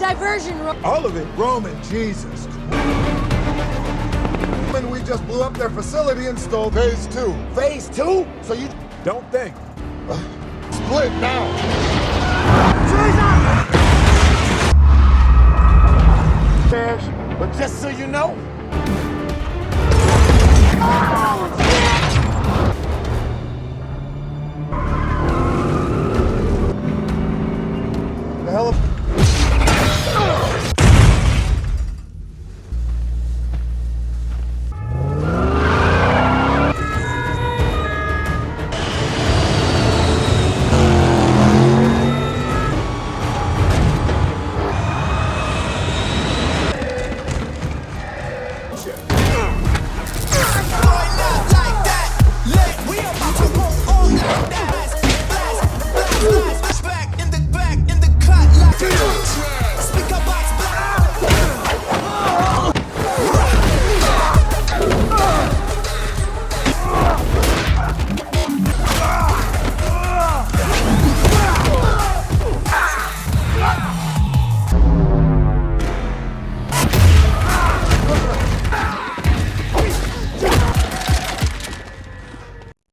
diversion. All of it? Roman, Jesus. And we just blew up their facility and stole phase 2. Phase 2? So you don't think. Split now. Jesus! But just so you know. The hell of...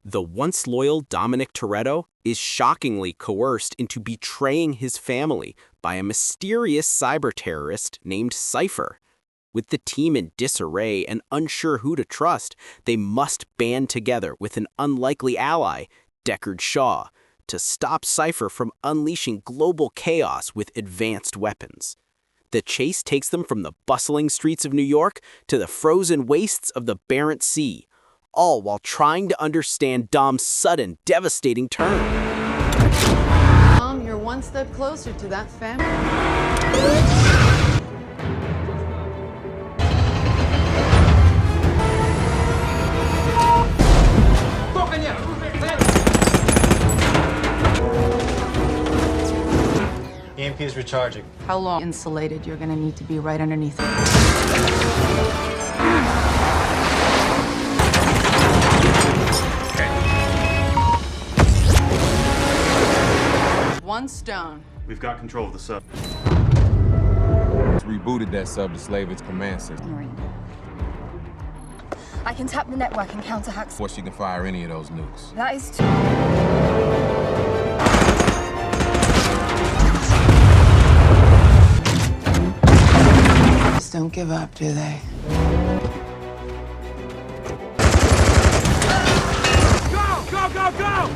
The once loyal Dom Toretto is shockingly coerced into betraying his family by a mysterious cyber terrorist named Cipher. With the team in disarray and unsure who to trust, they must band together with an unlikely ally, Deckard Shaw, to stop Cipher from unleashing global chaos with advanced weapons. The chase takes them from the bustling streets of New York to the frozen wastes of the Barents Sea, all while trying to understand Dom's sudden, devastating turn. Dom, you're one step closer to that family. EMP is recharging. How long insulated you're gonna need to be right underneath it? One stone. We've got control of the sub. It's rebooted that sub to slave its command system. I can tap the network and counter hacks. Before she can fire any of those nukes. That is Just don't give up, do they? Go, go, go, go!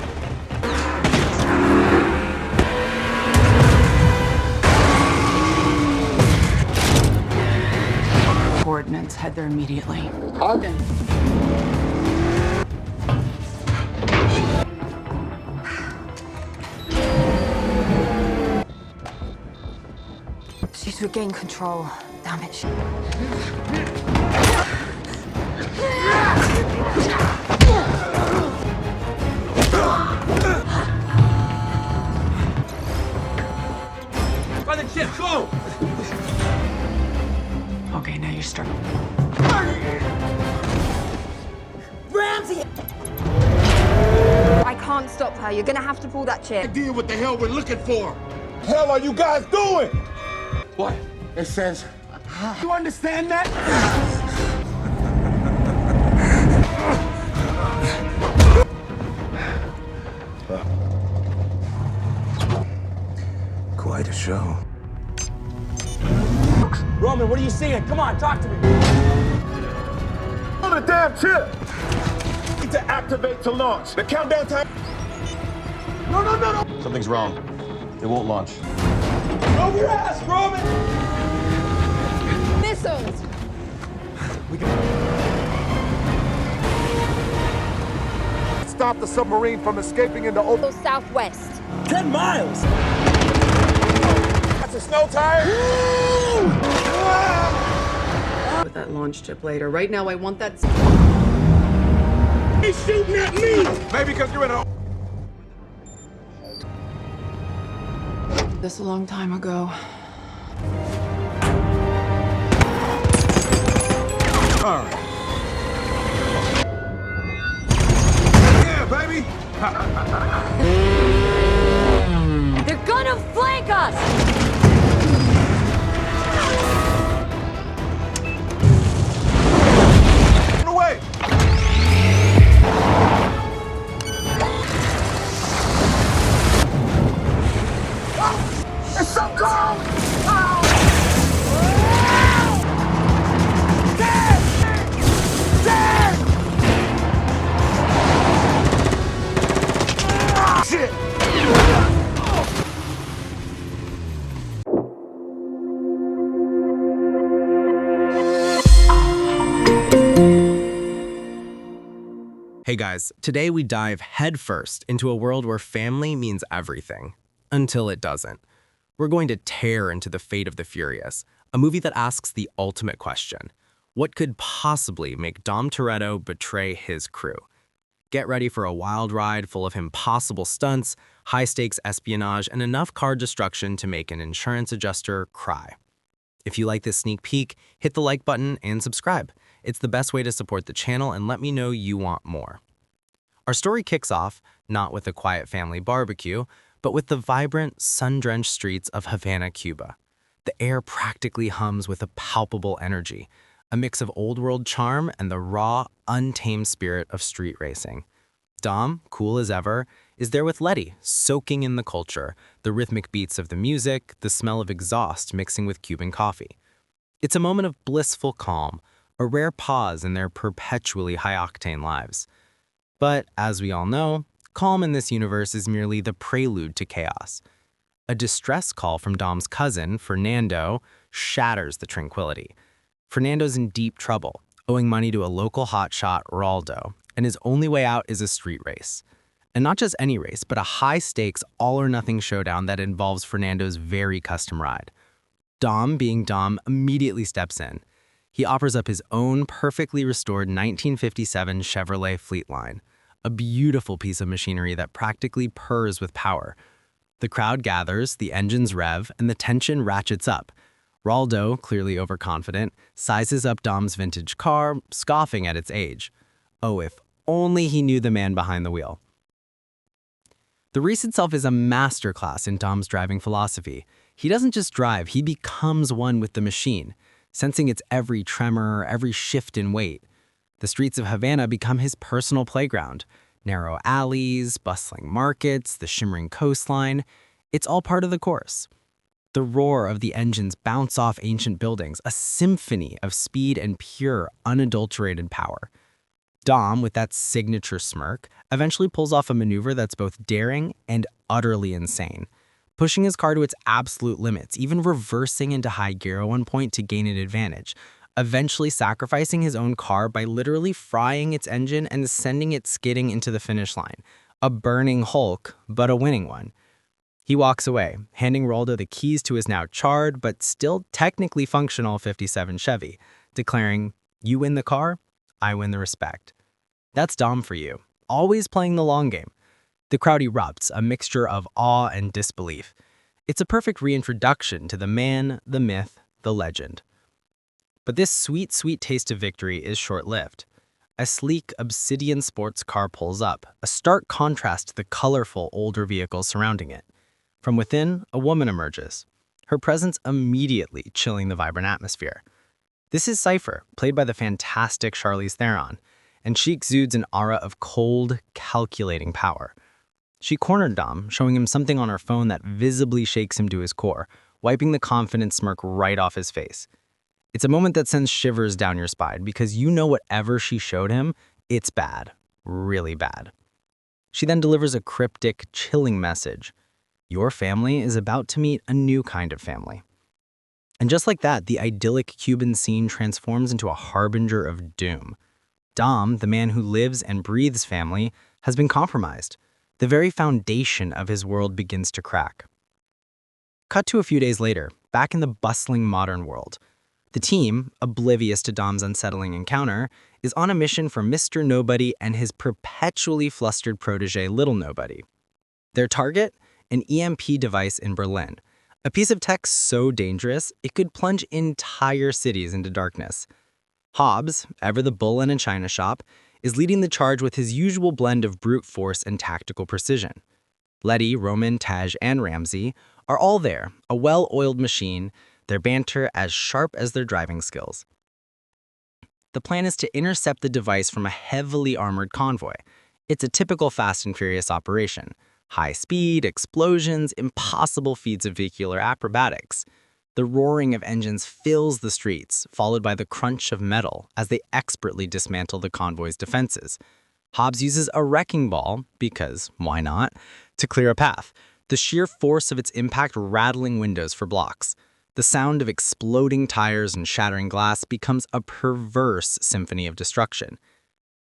Coordinates, head there immediately. Ogden. She's regained control. Damn it. By the chip, go! Okay, now you're starting. Ramsey! I can't stop her. You're gonna have to pull that chip. Idea what the hell we're looking for. hell are you guys doing? What? It says, you understand that? Quite a show. Roman, what are you seeing? Come on, talk to me. On the damn chip! Need to activate to launch. The countdown time. No. Something's wrong. It won't launch. Move your ass, Roman! Missiles! Stop the submarine from escaping into open. Go southwest. 10 miles! That's a snow tire! With that launch chip later. Right now, I want that. He's shooting at me! Maybe because you're in a... This a long time ago. All right. Yeah, baby! They're gonna flank us! shit! Hey guys, today we dive headfirst into a world where family means everything. Until it doesn't. We're going to tear into the fate of the Furious, a movie that asks the ultimate question. What could possibly make Dom Toretto betray his crew? Get ready for a wild ride full of impossible stunts, high-stakes espionage, and enough car destruction to make an insurance adjuster cry. If you like this sneak peek, hit the like button and subscribe. It's the best way to support the channel and let me know you want more. Our story kicks off, not with a quiet family barbecue, but with the vibrant, sun-drenched streets of Havana, Cuba. The air practically hums with a palpable energy, a mix of old-world charm and the raw, untamed spirit of street racing. Dom, cool as ever, is there with Letty, soaking in the culture, the rhythmic beats of the music, the smell of exhaust mixing with Cuban coffee. It's a moment of blissful calm, a rare pause in their perpetually high-octane lives. But, as we all know, calm in this universe is merely the prelude to chaos. A distress call from Dom's cousin, Fernando, shatters the tranquility. Fernando's in deep trouble, owing money to a local hotshot, Raldo, and his only way out is a street race. And not just any race, but a high-stakes, all-or-nothing showdown that involves Fernando's very custom ride. Dom, being Dom, immediately steps in. He offers up his own perfectly restored 1957 Chevrolet Fleetline, a beautiful piece of machinery that practically purrs with power. The crowd gathers, the engines rev, and the tension ratchets up. Raldo, clearly overconfident, sizes up Dom's vintage car, scoffing at its age. Oh, if only he knew the man behind the wheel. The race itself is a masterclass in Dom's driving philosophy. He doesn't just drive, he becomes one with the machine, sensing its every tremor, every shift in weight. The streets of Havana become his personal playground. Narrow alleys, bustling markets, the shimmering coastline. It's all part of the course. The roar of the engines bounce off ancient buildings, a symphony of speed and pure, unadulterated power. Dom, with that signature smirk, eventually pulls off a maneuver that's both daring and utterly insane, pushing his car to its absolute limits, even reversing into high gear at one point to gain an advantage, eventually sacrificing his own car by literally frying its engine and sending it skidding into the finish line. A burning Hulk, but a winning one. He walks away, handing Raldo the keys to his now charred but still technically functional 57 Chevy, declaring, "You win the car, I win the respect." That's Dom for you, always playing the long game. The crowd erupts, a mixture of awe and disbelief. It's a perfect reintroduction to the man, the myth, the legend. But this sweet, sweet taste of victory is short-lived. A sleek, obsidian sports car pulls up, a stark contrast to the colorful, older vehicles surrounding it. From within, a woman emerges, her presence immediately chilling the vibrant atmosphere. This is Cipher, played by the fantastic Charlize Theron, and she exudes an aura of cold, calculating power. She cornered Dom, showing him something on her phone that visibly shakes him to his core, wiping the confident smirk right off his face. It's a moment that sends shivers down your spine because you know whatever she showed him, it's bad, really bad. She then delivers a cryptic, chilling message. Your family is about to meet a new kind of family. And just like that, the idyllic Cuban scene transforms into a harbinger of doom. Dom, the man who lives and breathes family, has been compromised. The very foundation of his world begins to crack. Cut to a few days later, back in the bustling modern world. The team, oblivious to Dom's unsettling encounter, is on a mission for Mr. Nobody and his perpetually flustered protege Little Nobody. Their target? An EMP device in Berlin. A piece of tech so dangerous, it could plunge entire cities into darkness. Hobbs, ever the bull in a china shop, is leading the charge with his usual blend of brute force and tactical precision. Letty, Roman, Taj, and Ramsey are all there, a well-oiled machine, their banter as sharp as their driving skills. The plan is to intercept the device from a heavily armored convoy. It's a typical Fast and Furious operation. High speed, explosions, impossible feats of vehicular acrobatics. The roaring of engines fills the streets, followed by the crunch of metal as they expertly dismantle the convoy's defenses. Hobbs uses a wrecking ball, because why not, to clear a path, the sheer force of its impact rattling windows for blocks. The sound of exploding tires and shattering glass becomes a perverse symphony of destruction.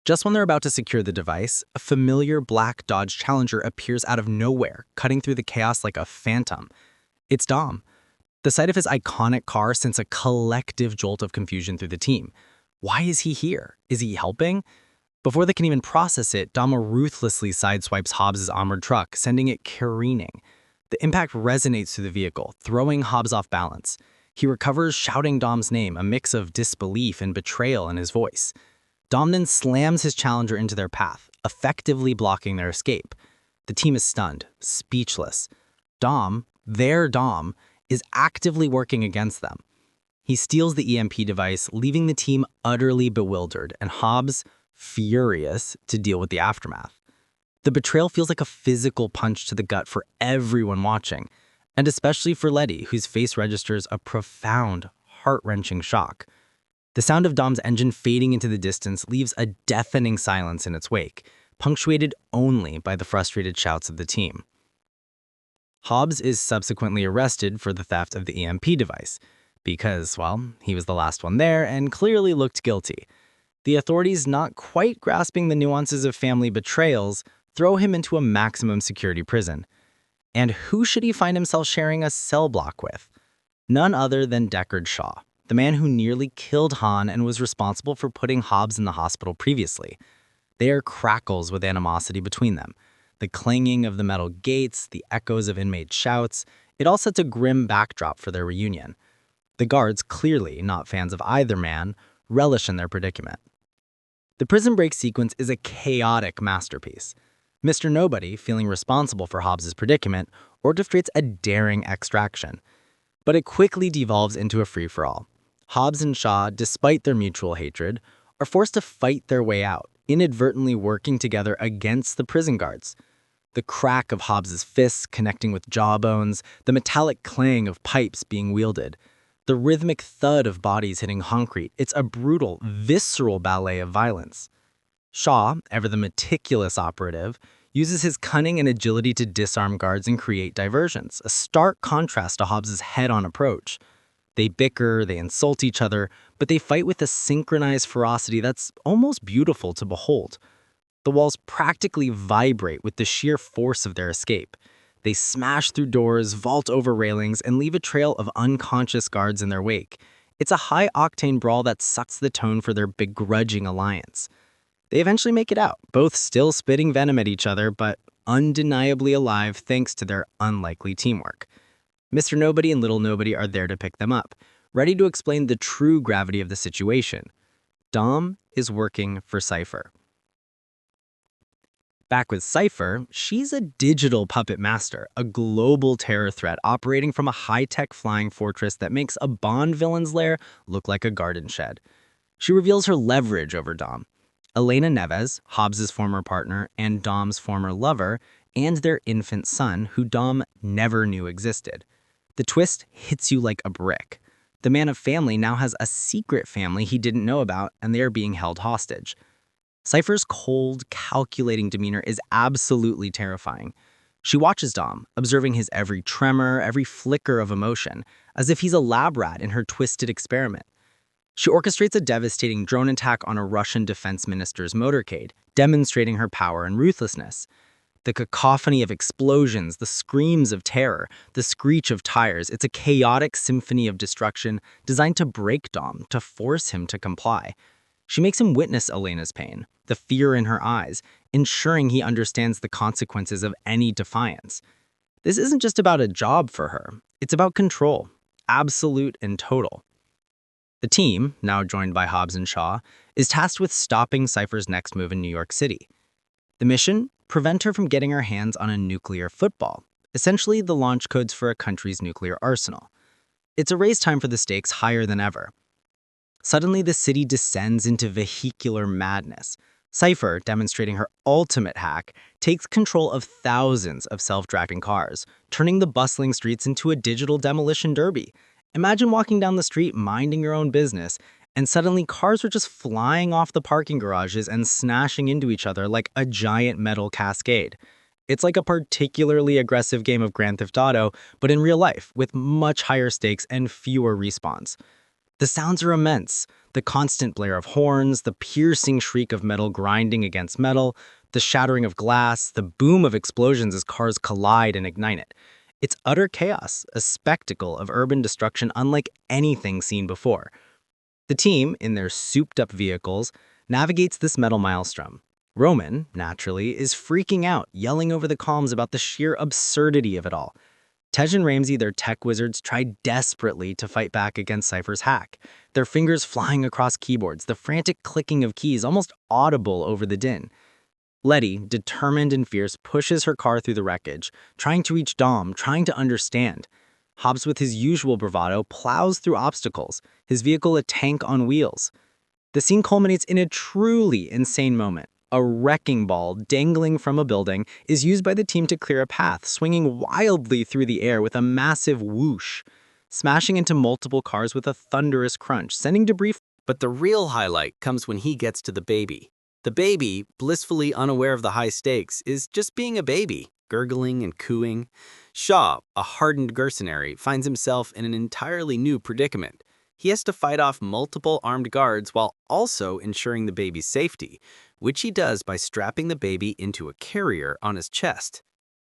Just when they're about to secure the device, a familiar black Dodge Challenger appears out of nowhere, cutting through the chaos like a phantom. It's Dom. The sight of his iconic car sends a collective jolt of confusion through the team. Why is he here? Is he helping? Before they can even process it, Dom ruthlessly sideswipes Hobbs' armored truck, sending it careening. The impact resonates through the vehicle, throwing Hobbs off balance. He recovers, shouting Dom's name, a mix of disbelief and betrayal in his voice. Dom then slams his Challenger into their path, effectively blocking their escape. The team is stunned, speechless. Dom, their Dom, is actively working against them. He steals the EMP device, leaving the team utterly bewildered, and Hobbs furious to deal with the aftermath. The betrayal feels like a physical punch to the gut for everyone watching, and especially for Letty, whose face registers a profound, heart-wrenching shock. The sound of Dom's engine fading into the distance leaves a deafening silence in its wake, punctuated only by the frustrated shouts of the team. Hobbs is subsequently arrested for the theft of the EMP device, because, well, he was the last one there and clearly looked guilty. The authorities, not quite grasping the nuances of family betrayals, throw him into a maximum security prison. And who should he find himself sharing a cell block with? None other than Deckard Shaw, the man who nearly killed Han and was responsible for putting Hobbs in the hospital previously. There crackles with animosity between them. The clanging of the metal gates, the echoes of inmate shouts, it all sets a grim backdrop for their reunion. The guards, clearly not fans of either man, relish in their predicament. The prison break sequence is a chaotic masterpiece. Mr. Nobody, feeling responsible for Hobbs' predicament, orchestrates a daring extraction. But it quickly devolves into a free-for-all. Hobbs and Shaw, despite their mutual hatred, are forced to fight their way out, inadvertently working together against the prison guards. The crack of Hobbs' fists connecting with jawbones, the metallic clang of pipes being wielded, the rhythmic thud of bodies hitting concrete, it's a brutal, visceral ballet of violence. Shaw, ever the meticulous operative, uses his cunning and agility to disarm guards and create diversions, a stark contrast to Hobbs' head-on approach. They bicker, they insult each other, but they fight with a synchronized ferocity that's almost beautiful to behold. The walls practically vibrate with the sheer force of their escape. They smash through doors, vault over railings, and leave a trail of unconscious guards in their wake. It's a high-octane brawl that sets the tone for their begrudging alliance. They eventually make it out, both still spitting venom at each other, but undeniably alive thanks to their unlikely teamwork. Mr. Nobody and Little Nobody are there to pick them up, ready to explain the true gravity of the situation. Dom is working for Cipher. Back with Cipher, she's a digital puppet master, a global terror threat operating from a high-tech flying fortress that makes a Bond villain's lair look like a garden shed. She reveals her leverage over Dom. Elena Neves, Hobbs' former partner and Dom's former lover, and their infant son, who Dom never knew existed. The twist hits you like a brick. The man of family now has a secret family he didn't know about, and they are being held hostage. Cipher's cold, calculating demeanor is absolutely terrifying. She watches Dom, observing his every tremor, every flicker of emotion, as if he's a lab rat in her twisted experiment. She orchestrates a devastating drone attack on a Russian defense minister's motorcade, demonstrating her power and ruthlessness. The cacophony of explosions, the screams of terror, the screech of tires, it's a chaotic symphony of destruction designed to break Dom, to force him to comply. She makes him witness Elena's pain, the fear in her eyes, ensuring he understands the consequences of any defiance. This isn't just about a job for her, it's about control, absolute and total. The team, now joined by Hobbs and Shaw, is tasked with stopping Cipher's next move in New York City. The mission? Prevent her from getting her hands on a nuclear football, essentially the launch codes for a country's nuclear arsenal. It's a race time for the stakes higher than ever. Suddenly, the city descends into vehicular madness. Cipher, demonstrating her ultimate hack, takes control of thousands of self-driving cars, turning the bustling streets into a digital demolition derby. Imagine walking down the street minding your own business, and suddenly cars are just flying off the parking garages and smashing into each other like a giant metal cascade. It's like a particularly aggressive game of Grand Theft Auto, but in real life, with much higher stakes and fewer respawns. The sounds are immense. The constant blare of horns, the piercing shriek of metal grinding against metal, the shattering of glass, the boom of explosions as cars collide and ignite it. It's utter chaos, a spectacle of urban destruction unlike anything seen before. The team, in their souped-up vehicles, navigates this metal maelstrom. Roman, naturally, is freaking out, yelling over the comms about the sheer absurdity of it all. Tej and Ramsey, their tech wizards, try desperately to fight back against Cipher's hack, their fingers flying across keyboards, the frantic clicking of keys almost audible over the din. Letty, determined and fierce, pushes her car through the wreckage, trying to reach Dom, trying to understand. Hobbs, with his usual bravado, plows through obstacles, his vehicle a tank on wheels. The scene culminates in a truly insane moment. A wrecking ball dangling from a building is used by the team to clear a path, swinging wildly through the air with a massive whoosh, smashing into multiple cars with a thunderous crunch, sending debris. But the real highlight comes when he gets to the baby. The baby, blissfully unaware of the high stakes, is just being a baby, gurgling and cooing. Shaw, a hardened mercenary, finds himself in an entirely new predicament. He has to fight off multiple armed guards while also ensuring the baby's safety, which he does by strapping the baby into a carrier on his chest.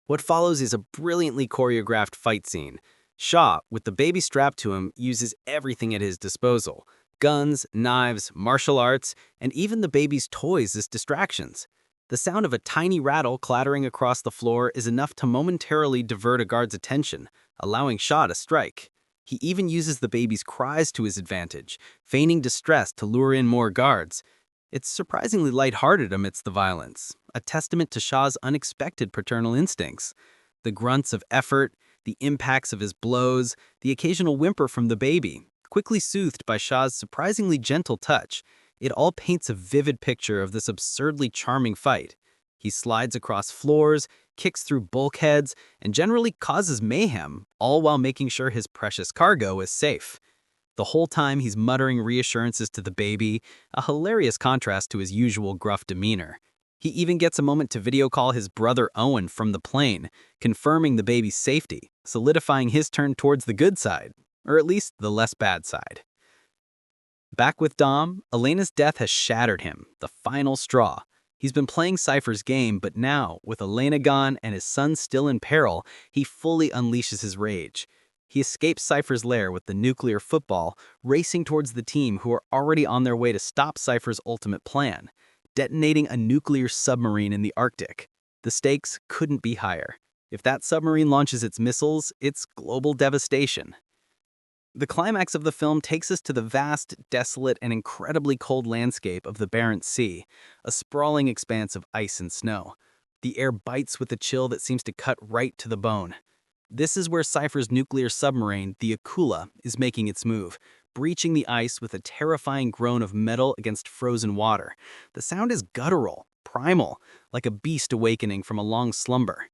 What follows is a brilliantly choreographed fight scene. Shaw, with the baby strapped to him, uses everything at his disposal: guns, knives, martial arts, and even the baby's toys as distractions. The sound of a tiny rattle clattering across the floor is enough to momentarily divert a guard's attention, allowing Shaw to strike. He even uses the baby's cries to his advantage, feigning distress to lure in more guards. It's surprisingly lighthearted amidst the violence, a testament to Shaw's unexpected paternal instincts. The grunts of effort, the impacts of his blows, the occasional whimper from the baby, quickly soothed by Shaw's surprisingly gentle touch, it all paints a vivid picture of this absurdly charming fight. He slides across floors, kicks through bulkheads, and generally causes mayhem, all while making sure his precious cargo is safe. The whole time he's muttering reassurances to the baby, a hilarious contrast to his usual gruff demeanor. He even gets a moment to video call his brother Owen from the plane, confirming the baby's safety, solidifying his turn towards the good side, or at least the less bad side. Back with Dom, Elena's death has shattered him, the final straw. He's been playing Cipher's game, but now, with Elena gone and his son still in peril, he fully unleashes his rage. He escapes Cipher's lair with the nuclear football, racing towards the team who are already on their way to stop Cipher's ultimate plan, detonating a nuclear submarine in the Arctic. The stakes couldn't be higher. If that submarine launches its missiles, it's global devastation. The climax of the film takes us to the vast, desolate, and incredibly cold landscape of the Barents Sea, a sprawling expanse of ice and snow. The air bites with a chill that seems to cut right to the bone. This is where Cipher's nuclear submarine, the Akula, is making its move, breaching the ice with a terrifying groan of metal against frozen water. The sound is guttural, primal, like a beast awakening from a long slumber.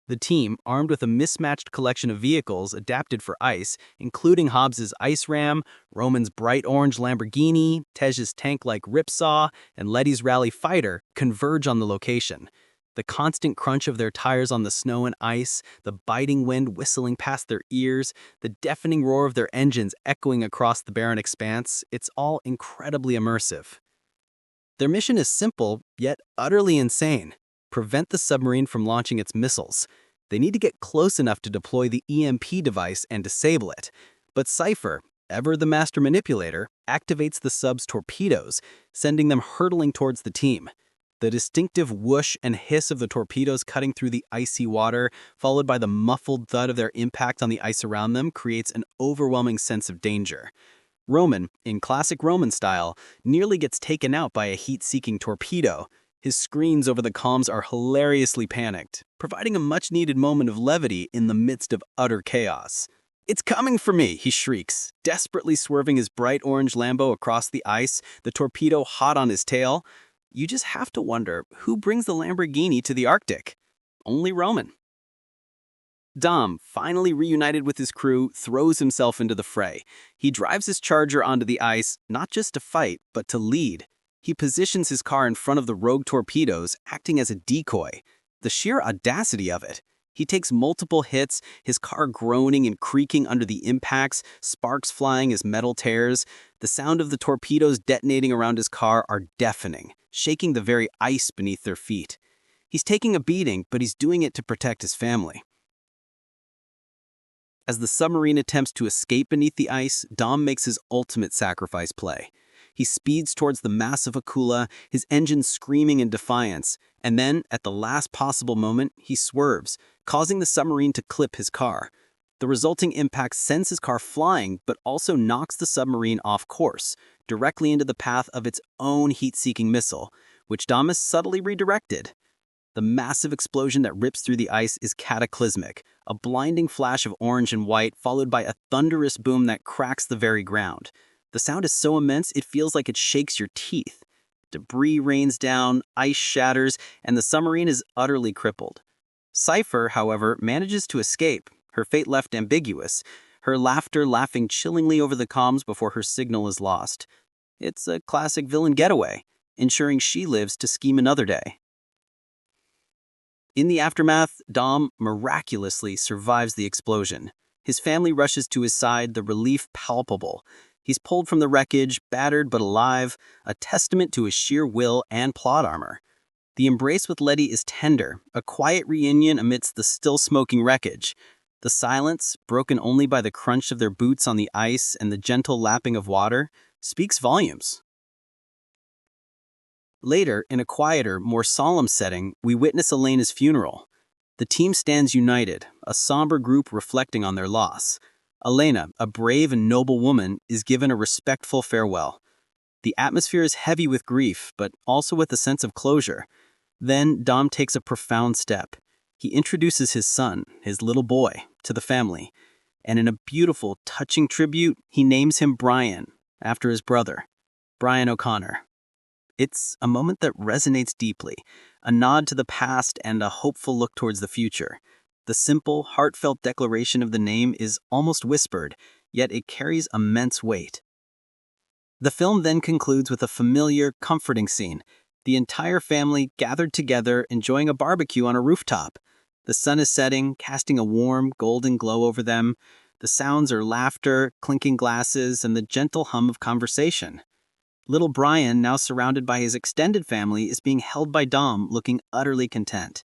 The team, armed with a mismatched collection of vehicles adapted for ice, including Hobbs's ice ram, Roman's bright orange Lamborghini, Tej's tank-like Ripsaw, and Letty's rally fighter, converge on the location. The constant crunch of their tires on the snow and ice, the biting wind whistling past their ears, the deafening roar of their engines echoing across the barren expanse, it's all incredibly immersive. Their mission is simple, yet utterly insane. Prevent the submarine from launching its missiles. They need to get close enough to deploy the EMP device and disable it. But Cipher, ever the master manipulator, activates the sub's torpedoes, sending them hurtling towards the team. The distinctive whoosh and hiss of the torpedoes cutting through the icy water, followed by the muffled thud of their impact on the ice around them, creates an overwhelming sense of danger. Roman, in classic Roman style, nearly gets taken out by a heat-seeking torpedo. His screens over the comms are hilariously panicked, providing a much-needed moment of levity in the midst of utter chaos. "It's coming for me," he shrieks, desperately swerving his bright orange Lambo across the ice, the torpedo hot on his tail. You just have to wonder, who brings the Lamborghini to the Arctic? Only Roman. Dom, finally reunited with his crew, throws himself into the fray. He drives his Charger onto the ice, not just to fight, but to lead. He positions his car in front of the rogue torpedoes, acting as a decoy. The sheer audacity of it. He takes multiple hits, his car groaning and creaking under the impacts, sparks flying as metal tears. The sound of the torpedoes detonating around his car are deafening, shaking the very ice beneath their feet. He's taking a beating, but he's doing it to protect his family. As the submarine attempts to escape beneath the ice, Dom makes his ultimate sacrifice play. He speeds towards the massive Akula, his engine screaming in defiance, and then, at the last possible moment, he swerves, causing the submarine to clip his car. The resulting impact sends his car flying, but also knocks the submarine off course, directly into the path of its own heat-seeking missile, which Dom has subtly redirected. The massive explosion that rips through the ice is cataclysmic, a blinding flash of orange and white followed by a thunderous boom that cracks the very ground. The sound is so immense it feels like it shakes your teeth. Debris rains down, ice shatters, and the submarine is utterly crippled. Cipher, however, manages to escape, her fate left ambiguous, her laughter laughing chillingly over the comms before her signal is lost. It's a classic villain getaway, ensuring she lives to scheme another day. In the aftermath, Dom miraculously survives the explosion. His family rushes to his side, the relief palpable. He's pulled from the wreckage, battered but alive, a testament to his sheer will and plot armor. The embrace with Letty is tender, a quiet reunion amidst the still-smoking wreckage. The silence, broken only by the crunch of their boots on the ice and the gentle lapping of water, speaks volumes. Later, in a quieter, more solemn setting, we witness Elena's funeral. The team stands united, a somber group reflecting on their loss. Elena, a brave and noble woman, is given a respectful farewell. The atmosphere is heavy with grief, but also with a sense of closure. Then Dom takes a profound step. He introduces his son, his little boy, to the family. And in a beautiful, touching tribute, he names him Brian, after his brother, Brian O'Connor. It's a moment that resonates deeply, a nod to the past and a hopeful look towards the future. The simple, heartfelt declaration of the name is almost whispered, yet it carries immense weight. The film then concludes with a familiar, comforting scene. The entire family gathered together, enjoying a barbecue on a rooftop. The sun is setting, casting a warm, golden glow over them. The sounds are laughter, clinking glasses, and the gentle hum of conversation. Little Brian, now surrounded by his extended family, is being held by Dom, looking utterly content.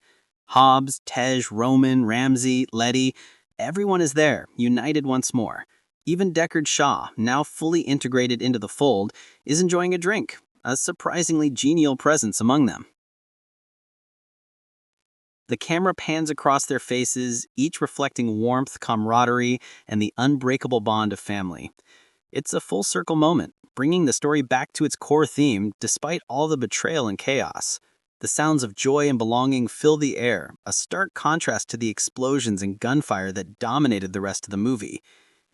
Hobbs, Tej, Roman, Ramsey, Letty, everyone is there, united once more. Even Deckard Shaw, now fully integrated into the fold, is enjoying a drink, a surprisingly genial presence among them. The camera pans across their faces, each reflecting warmth, camaraderie, and the unbreakable bond of family. It's a full-circle moment, bringing the story back to its core theme despite all the betrayal and chaos. The sounds of joy and belonging fill the air, a stark contrast to the explosions and gunfire that dominated the rest of the movie.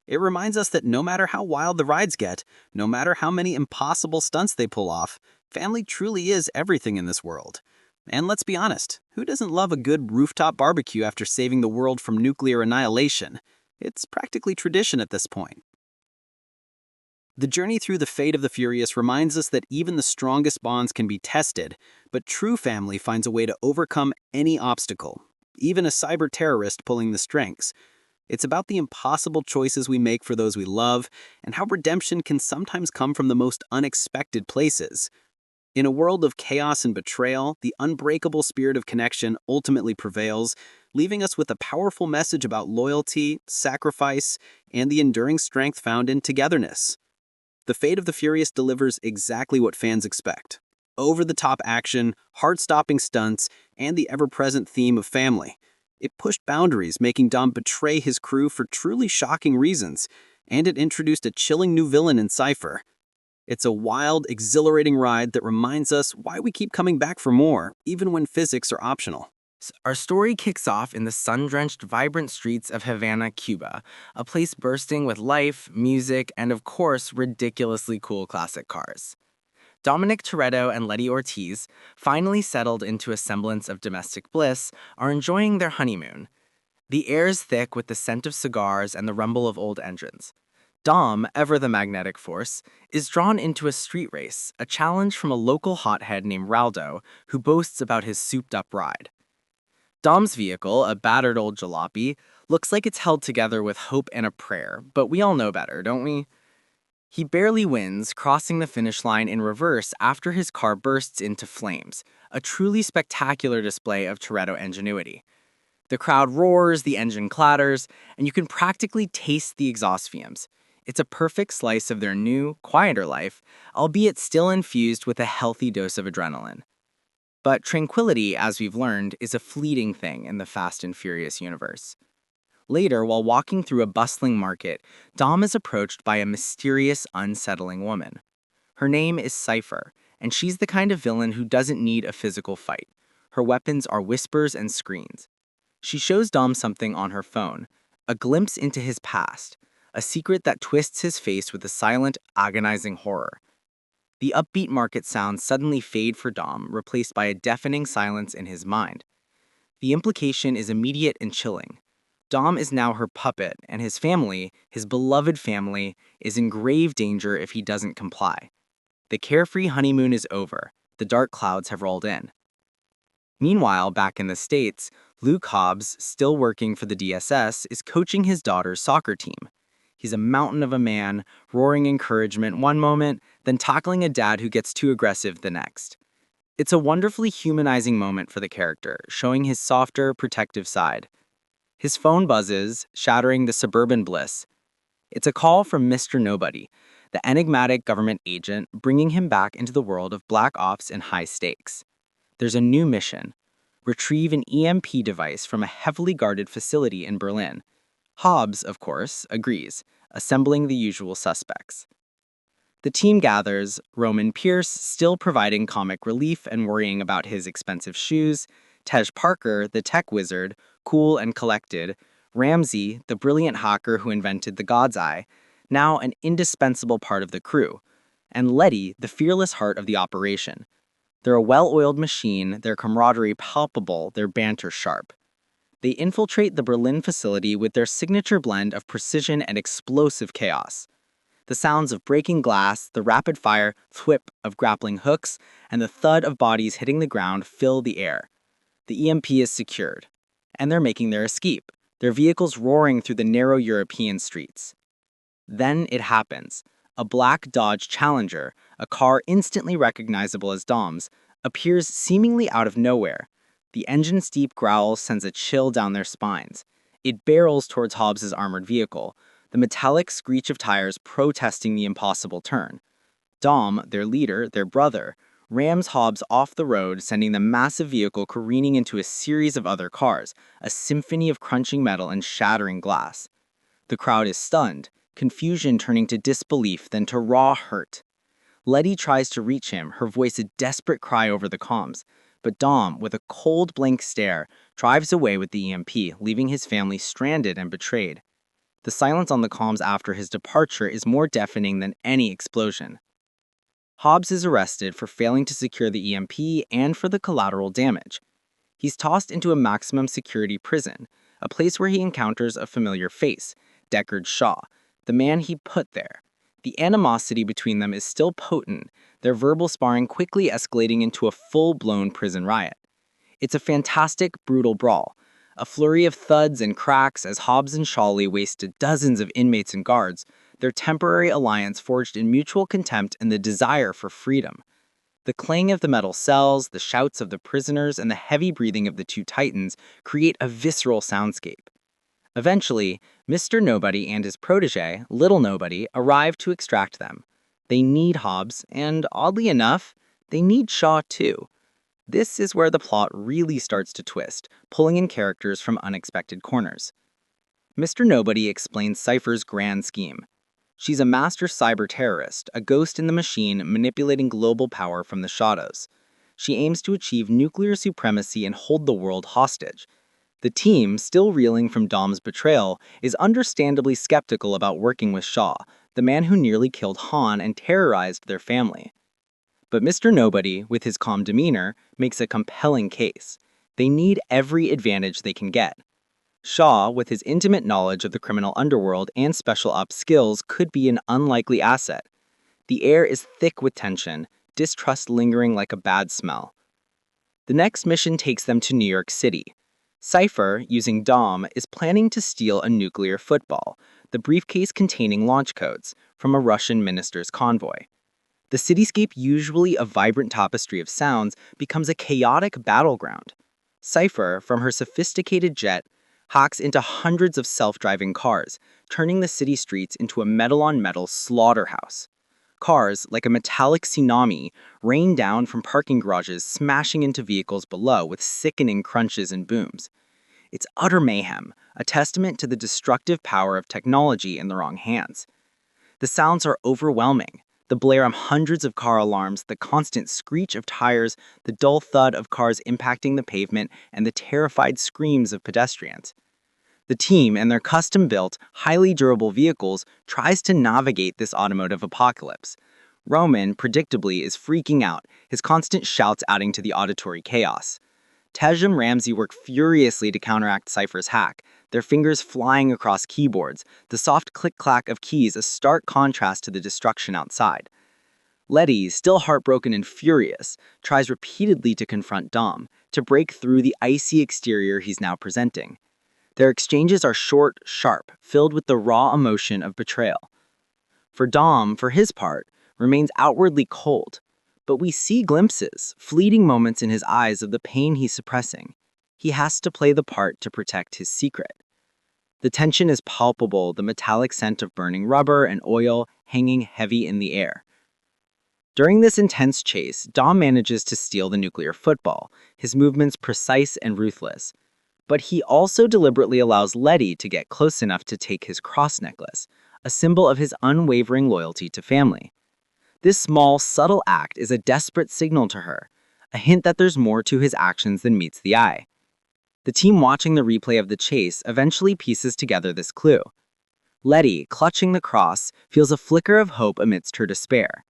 It reminds us that no matter how wild the rides get, no matter how many impossible stunts they pull off, family truly is everything in this world. And let's be honest, who doesn't love a good rooftop barbecue after saving the world from nuclear annihilation? It's practically tradition at this point. The journey through the fate of the Furious reminds us that even the strongest bonds can be tested, but true family finds a way to overcome any obstacle, even a cyber terrorist pulling the strings. It's about the impossible choices we make for those we love, and how redemption can sometimes come from the most unexpected places. In a world of chaos and betrayal, the unbreakable spirit of connection ultimately prevails, leaving us with a powerful message about loyalty, sacrifice, and the enduring strength found in togetherness. The Fate of the Furious delivers exactly what fans expect. Over-the-top action, heart-stopping stunts, and the ever-present theme of family. It pushed boundaries, making Dom betray his crew for truly shocking reasons, and it introduced a chilling new villain in Cipher. It's a wild, exhilarating ride that reminds us why we keep coming back for more, even when physics are optional. Our story kicks off in the sun-drenched, vibrant streets of Havana, Cuba, a place bursting with life, music, and of course, ridiculously cool classic cars. Dominic Toretto and Letty Ortiz, finally settled into a semblance of domestic bliss, are enjoying their honeymoon. The air is thick with the scent of cigars and the rumble of old engines. Dom, ever the magnetic force, is drawn into a street race, a challenge from a local hothead named Raldo, who boasts about his souped-up ride. Dom's vehicle, a battered old jalopy, looks like it's held together with hope and a prayer, but we all know better, don't we? He barely wins, crossing the finish line in reverse after his car bursts into flames, a truly spectacular display of Toretto ingenuity. The crowd roars, the engine clatters, and you can practically taste the exhaust fumes. It's a perfect slice of their new, quieter life, albeit still infused with a healthy dose of adrenaline. But tranquility, as we've learned, is a fleeting thing in the Fast and Furious universe. Later, while walking through a bustling market, Dom is approached by a mysterious, unsettling woman. Her name is Cipher, and she's the kind of villain who doesn't need a physical fight. Her weapons are whispers and screens. She shows Dom something on her phone, a glimpse into his past, a secret that twists his face with a silent, agonizing horror. The upbeat market sounds suddenly fade for Dom, replaced by a deafening silence in his mind. The implication is immediate and chilling. Dom is now her puppet, and his family, his beloved family, is in grave danger if he doesn't comply. The carefree honeymoon is over. The dark clouds have rolled in. Meanwhile, back in the States, Luke Hobbs, still working for the DSS, is coaching his daughter's soccer team. He's a mountain of a man, roaring encouragement one moment, then tackling a dad who gets too aggressive the next. It's a wonderfully humanizing moment for the character, showing his softer, protective side. His phone buzzes, shattering the suburban bliss. It's a call from Mr. Nobody, the enigmatic government agent bringing him back into the world of black ops and high stakes. There's a new mission: retrieve an EMP device from a heavily guarded facility in Berlin. Hobbs, of course, agrees, assembling the usual suspects. The team gathers, Roman Pierce still providing comic relief and worrying about his expensive shoes, Tej Parker, the tech wizard, cool and collected, Ramsey, the brilliant hacker who invented the God's Eye, now an indispensable part of the crew, and Letty, the fearless heart of the operation. They're a well-oiled machine, their camaraderie palpable, their banter sharp. They infiltrate the Berlin facility with their signature blend of precision and explosive chaos. The sounds of breaking glass, the rapid-fire thwip of grappling hooks, and the thud of bodies hitting the ground fill the air. The EMP is secured, and they're making their escape, their vehicles roaring through the narrow European streets. Then it happens. A black Dodge Challenger, a car instantly recognizable as Dom's, appears seemingly out of nowhere. The engine's deep growl sends a chill down their spines. It barrels towards Hobbs' armored vehicle, the metallic screech of tires protesting the impossible turn. Dom, their leader, their brother, rams Hobbs off the road, sending the massive vehicle careening into a series of other cars, a symphony of crunching metal and shattering glass. The crowd is stunned, confusion turning to disbelief, then to raw hurt. Letty tries to reach him, her voice a desperate cry over the comms, but Dom, with a cold, blank stare, drives away with the EMP, leaving his family stranded and betrayed. The silence on the comms after his departure is more deafening than any explosion. Hobbs is arrested for failing to secure the EMP and for the collateral damage. He's tossed into a maximum security prison, a place where he encounters a familiar face, Deckard Shaw, the man he put there. The animosity between them is still potent, their verbal sparring quickly escalating into a full-blown prison riot. It's a fantastic, brutal brawl, a flurry of thuds and cracks as Hobbs and Shawley wasted dozens of inmates and guards, their temporary alliance forged in mutual contempt and the desire for freedom. The clang of the metal cells, the shouts of the prisoners, and the heavy breathing of the two titans create a visceral soundscape. Eventually, Mr. Nobody and his protege, Little Nobody, arrive to extract them. They need Hobbs, and oddly enough, they need Shaw too. This is where the plot really starts to twist, pulling in characters from unexpected corners. Mr. Nobody explains Cipher's grand scheme. She's a master cyber terrorist, a ghost in the machine manipulating global power from the shadows. She aims to achieve nuclear supremacy and hold the world hostage. The team, still reeling from Dom's betrayal, is understandably skeptical about working with Shaw, the man who nearly killed Han and terrorized their family. But Mr. Nobody, with his calm demeanor, makes a compelling case. They need every advantage they can get. Shaw, with his intimate knowledge of the criminal underworld and special ops skills, could be an unlikely asset. The air is thick with tension, distrust lingering like a bad smell. The next mission takes them to New York City. Cipher, using Dom, is planning to steal a nuclear football, the briefcase containing launch codes, from a Russian minister's convoy. The cityscape, usually a vibrant tapestry of sounds, becomes a chaotic battleground. Cipher, from her sophisticated jet, hacks into hundreds of self-driving cars, turning the city streets into a metal-on-metal slaughterhouse. Cars, like a metallic tsunami, rain down from parking garages, smashing into vehicles below with sickening crunches and booms. It's utter mayhem, a testament to the destructive power of technology in the wrong hands. The sounds are overwhelming. The blare of hundreds of car alarms, the constant screech of tires, the dull thud of cars impacting the pavement, and the terrified screams of pedestrians. The team and their custom-built, highly durable vehicles tries to navigate this automotive apocalypse. Roman, predictably, is freaking out, his constant shouts adding to the auditory chaos. Tej and Ramsey work furiously to counteract Cipher's hack, their fingers flying across keyboards, the soft click-clack of keys a stark contrast to the destruction outside. Letty, still heartbroken and furious, tries repeatedly to confront Dom, to break through the icy exterior he's now presenting. Their exchanges are short, sharp, filled with the raw emotion of betrayal. For Dom, for his part, remains outwardly cold, but we see glimpses, fleeting moments in his eyes of the pain he's suppressing. He has to play the part to protect his secret. The tension is palpable, the metallic scent of burning rubber and oil hanging heavy in the air. During this intense chase, Dom manages to steal the nuclear football, his movements precise and ruthless. But he also deliberately allows Letty to get close enough to take his cross necklace, a symbol of his unwavering loyalty to family. This small, subtle act is a desperate signal to her, a hint that there's more to his actions than meets the eye. The team watching the replay of the chase eventually pieces together this clue. Letty, clutching the cross, feels a flicker of hope amidst her despair.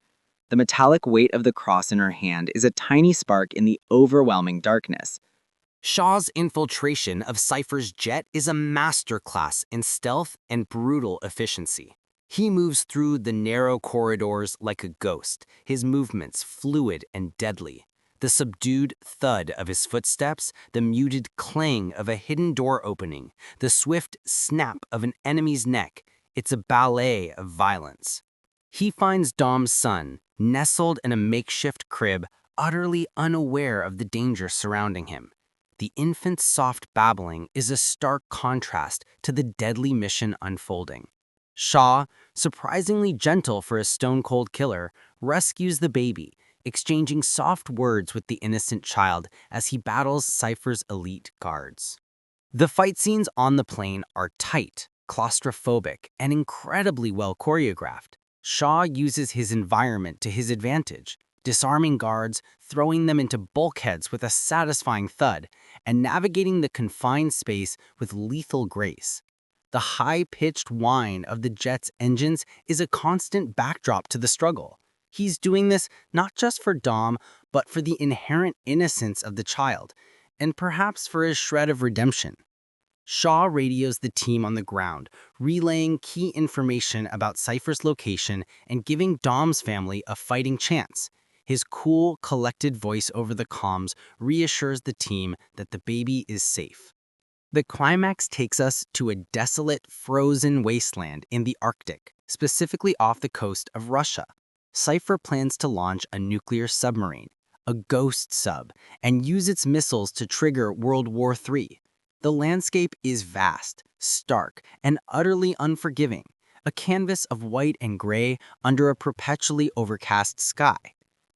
The metallic weight of the cross in her hand is a tiny spark in the overwhelming darkness. Shaw's infiltration of Cipher's jet is a masterclass in stealth and brutal efficiency. He moves through the narrow corridors like a ghost, his movements fluid and deadly. The subdued thud of his footsteps, the muted clang of a hidden door opening, the swift snap of an enemy's neck, it's a ballet of violence. He finds Dom's son, nestled in a makeshift crib, utterly unaware of the danger surrounding him. The infant's soft babbling is a stark contrast to the deadly mission unfolding. Shaw, surprisingly gentle for a stone-cold killer, rescues the baby, exchanging soft words with the innocent child as he battles Cipher's elite guards. The fight scenes on the plane are tight, claustrophobic, and incredibly well choreographed. Shaw uses his environment to his advantage, disarming guards, throwing them into bulkheads with a satisfying thud, and navigating the confined space with lethal grace. The high-pitched whine of the jet's engines is a constant backdrop to the struggle. He's doing this not just for Dom, but for the inherent innocence of the child, and perhaps for a shred of redemption. Shaw radios the team on the ground, relaying key information about Cipher's location and giving Dom's family a fighting chance. His cool, collected voice over the comms reassures the team that the baby is safe. The climax takes us to a desolate, frozen wasteland in the Arctic, specifically off the coast of Russia. Cipher plans to launch a nuclear submarine, a ghost sub, and use its missiles to trigger World War III. The landscape is vast, stark, and utterly unforgiving, a canvas of white and gray under a perpetually overcast sky.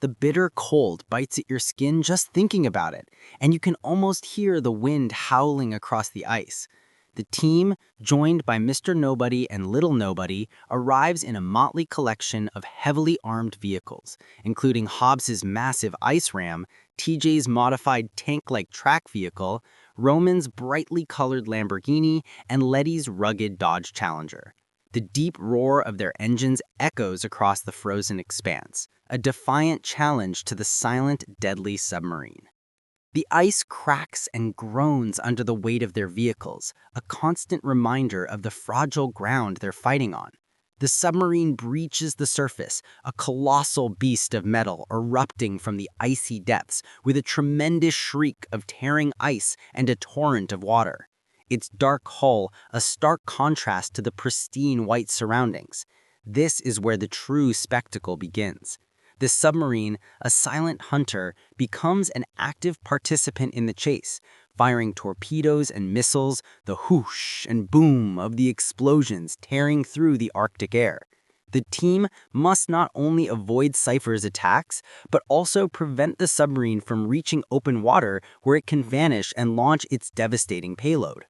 The bitter cold bites at your skin just thinking about it, and you can almost hear the wind howling across the ice. The team, joined by Mr. Nobody and Little Nobody, arrives in a motley collection of heavily armed vehicles, including Hobbs's massive ice ram, TJ's modified tank-like track vehicle, Roman's brightly colored Lamborghini, and Letty's rugged Dodge Challenger. The deep roar of their engines echoes across the frozen expanse, a defiant challenge to the silent, deadly submarine. The ice cracks and groans under the weight of their vehicles, a constant reminder of the fragile ground they're fighting on. The submarine breaches the surface, a colossal beast of metal erupting from the icy depths with a tremendous shriek of tearing ice and a torrent of water. Its dark hull a stark contrast to the pristine white surroundings. This is where the true spectacle begins. The submarine, a silent hunter, becomes an active participant in the chase, firing torpedoes and missiles, the whoosh and boom of the explosions tearing through the Arctic air. The team must not only avoid Cipher's attacks, but also prevent the submarine from reaching open water where it can vanish and launch its devastating payload.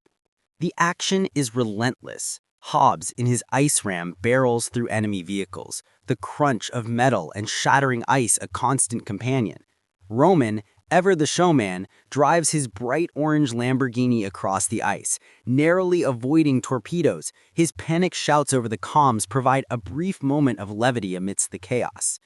The action is relentless. Hobbs, in his ice ram, barrels through enemy vehicles, the crunch of metal and shattering ice a constant companion. Roman, ever the showman, drives his bright orange Lamborghini across the ice, narrowly avoiding torpedoes. His panic shouts over the comms provide a brief moment of levity amidst the chaos.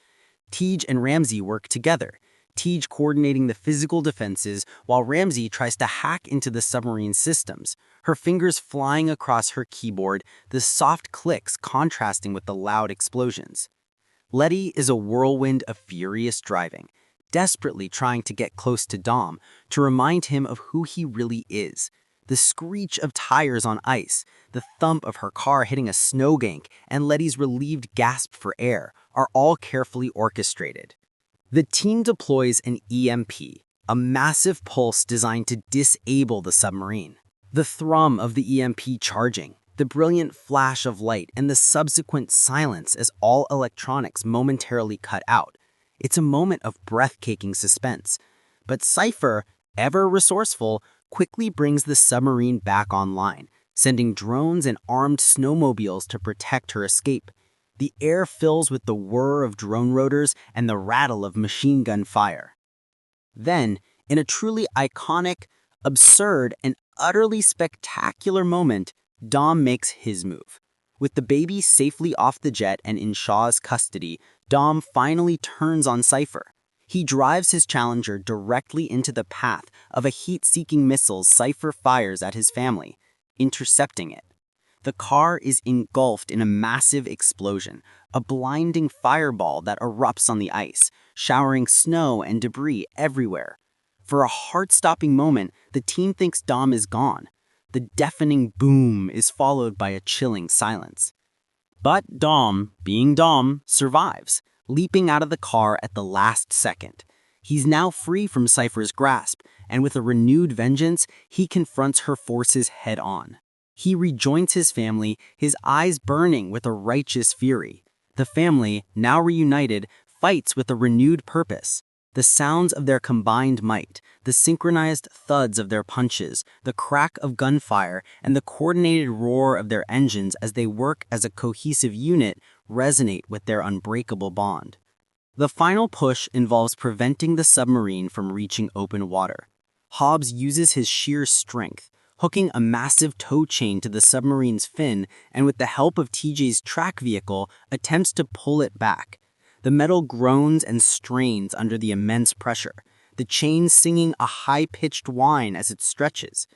Tej and Ramsey work together, Tej coordinating the physical defenses while Ramsey tries to hack into the submarine's systems, her fingers flying across her keyboard, the soft clicks contrasting with the loud explosions. Letty is a whirlwind of furious driving, desperately trying to get close to Dom to remind him of who he really is. The screech of tires on ice, the thump of her car hitting a snowbank, and Letty's relieved gasp for air are all carefully orchestrated. The team deploys an EMP, a massive pulse designed to disable the submarine. The thrum of the EMP charging, the brilliant flash of light, and the subsequent silence as all electronics momentarily cut out. It's a moment of breathtaking suspense. But Cipher, ever resourceful, quickly brings the submarine back online, sending drones and armed snowmobiles to protect her escape. The air fills with the whir of drone rotors and the rattle of machine gun fire. Then, in a truly iconic, absurd, and utterly spectacular moment, Dom makes his move. With the baby safely off the jet and in Shaw's custody, Dom finally turns on Cipher. He drives his Challenger directly into the path of a heat-seeking missile Cipher fires at his family, intercepting it. The car is engulfed in a massive explosion, a blinding fireball that erupts on the ice, showering snow and debris everywhere. For a heart-stopping moment, the team thinks Dom is gone. The deafening boom is followed by a chilling silence. But Dom, being Dom, survives, leaping out of the car at the last second. He's now free from Cipher's grasp, and with a renewed vengeance, he confronts her forces head-on. He rejoins his family, his eyes burning with a righteous fury. The family, now reunited, fights with a renewed purpose. The sounds of their combined might, the synchronized thuds of their punches, the crack of gunfire, and the coordinated roar of their engines as they work as a cohesive unit resonate with their unbreakable bond. The final push involves preventing the submarine from reaching open water. Hobbs uses his sheer strength, hooking a massive tow chain to the submarine's fin, and with the help of TJ's track vehicle, attempts to pull it back. The metal groans and strains under the immense pressure, the chain singing a high-pitched whine as it stretches.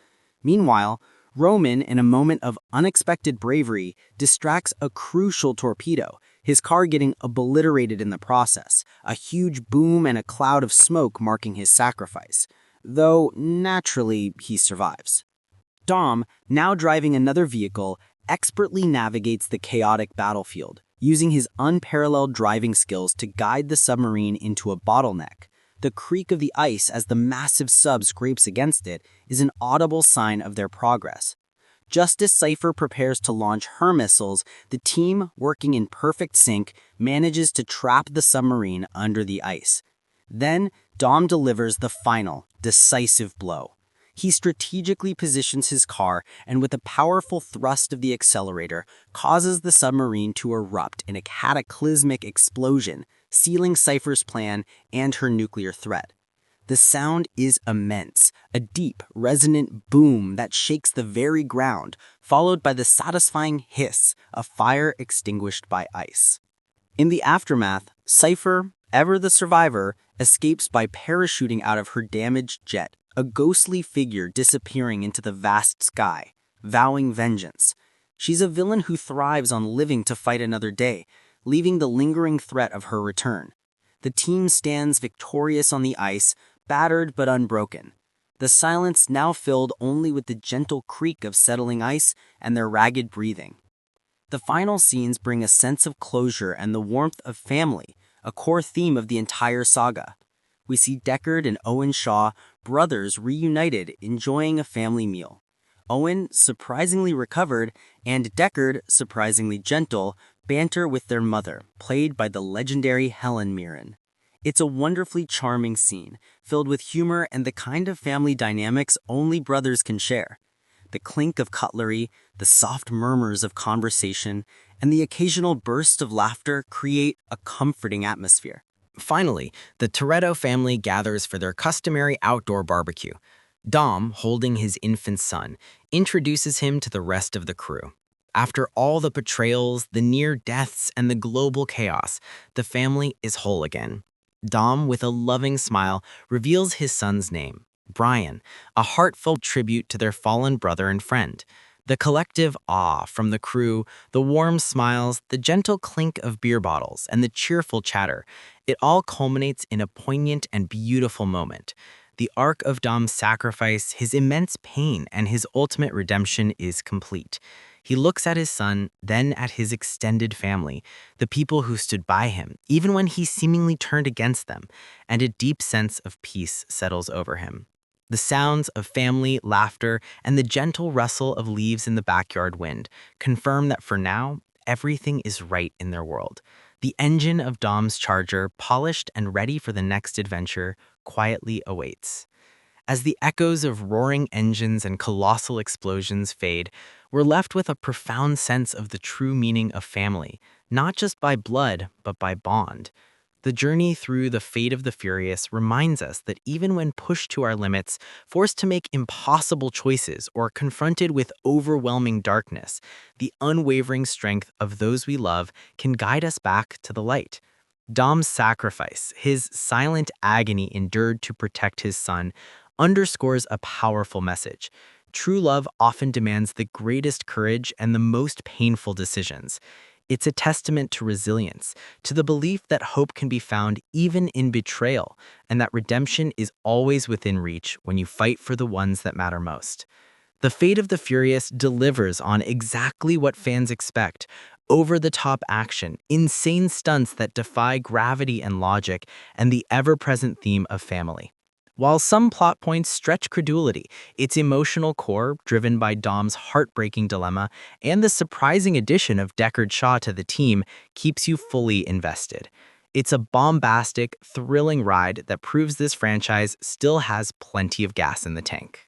Meanwhile, Roman, in a moment of unexpected bravery, distracts a crucial torpedo, his car getting obliterated in the process, a huge boom and a cloud of smoke marking his sacrifice. Though, naturally, he survives. Dom, now driving another vehicle, expertly navigates the chaotic battlefield, using his unparalleled driving skills to guide the submarine into a bottleneck. The creak of the ice as the massive sub scrapes against it is an audible sign of their progress. Just as Cipher prepares to launch her missiles, the team, working in perfect sync, manages to trap the submarine under the ice. Then, Dom delivers the final, decisive blow. He strategically positions his car and with a powerful thrust of the accelerator, causes the submarine to erupt in a cataclysmic explosion, sealing Cipher's plan and her nuclear threat. The sound is immense, a deep, resonant boom that shakes the very ground, followed by the satisfying hiss of fire extinguished by ice. In the aftermath, Cipher, ever the survivor, escapes by parachuting out of her damaged jet, a ghostly figure disappearing into the vast sky, vowing vengeance. She's a villain who thrives on living to fight another day, leaving the lingering threat of her return. The team stands victorious on the ice, battered but unbroken. The silence now filled only with the gentle creak of settling ice and their ragged breathing. The final scenes bring a sense of closure and the warmth of family, a core theme of the entire saga. We see Deckard and Owen Shaw, brothers reunited, enjoying a family meal. Owen, surprisingly recovered, and Deckard, surprisingly gentle, banter with their mother, played by the legendary Helen Mirren. It's a wonderfully charming scene, filled with humor and the kind of family dynamics only brothers can share. The clink of cutlery, the soft murmurs of conversation, and the occasional burst of laughter create a comforting atmosphere. Finally, the Toretto family gathers for their customary outdoor barbecue. Dom, holding his infant son, introduces him to the rest of the crew. After all the betrayals, the near deaths, and the global chaos, the family is whole again. Dom, with a loving smile, reveals his son's name, Brian, a heartfelt tribute to their fallen brother and friend. The collective awe from the crew, the warm smiles, the gentle clink of beer bottles, and the cheerful chatter, it all culminates in a poignant and beautiful moment. The arc of Dom's sacrifice, his immense pain, and his ultimate redemption is complete. He looks at his son, then at his extended family, the people who stood by him, even when he seemingly turned against them, and a deep sense of peace settles over him. The sounds of family, laughter, and the gentle rustle of leaves in the backyard wind confirm that for now, everything is right in their world. The engine of Dom's Charger, polished and ready for the next adventure, quietly awaits. As the echoes of roaring engines and colossal explosions fade, we're left with a profound sense of the true meaning of family, not just by blood, but by bond. The journey through the fate of the furious reminds us that even when pushed to our limits, forced to make impossible choices, or confronted with overwhelming darkness, the unwavering strength of those we love can guide us back to the light. Dom's sacrifice, his silent agony endured to protect his son, underscores a powerful message. True love often demands the greatest courage and the most painful decisions. It's a testament to resilience, to the belief that hope can be found even in betrayal, and that redemption is always within reach when you fight for the ones that matter most. The Fate of the Furious delivers on exactly what fans expect: over-the-top action, insane stunts that defy gravity and logic, and the ever-present theme of family. While some plot points stretch credulity, its emotional core, driven by Dom's heartbreaking dilemma and the surprising addition of Deckard Shaw to the team, keeps you fully invested. It's a bombastic, thrilling ride that proves this franchise still has plenty of gas in the tank.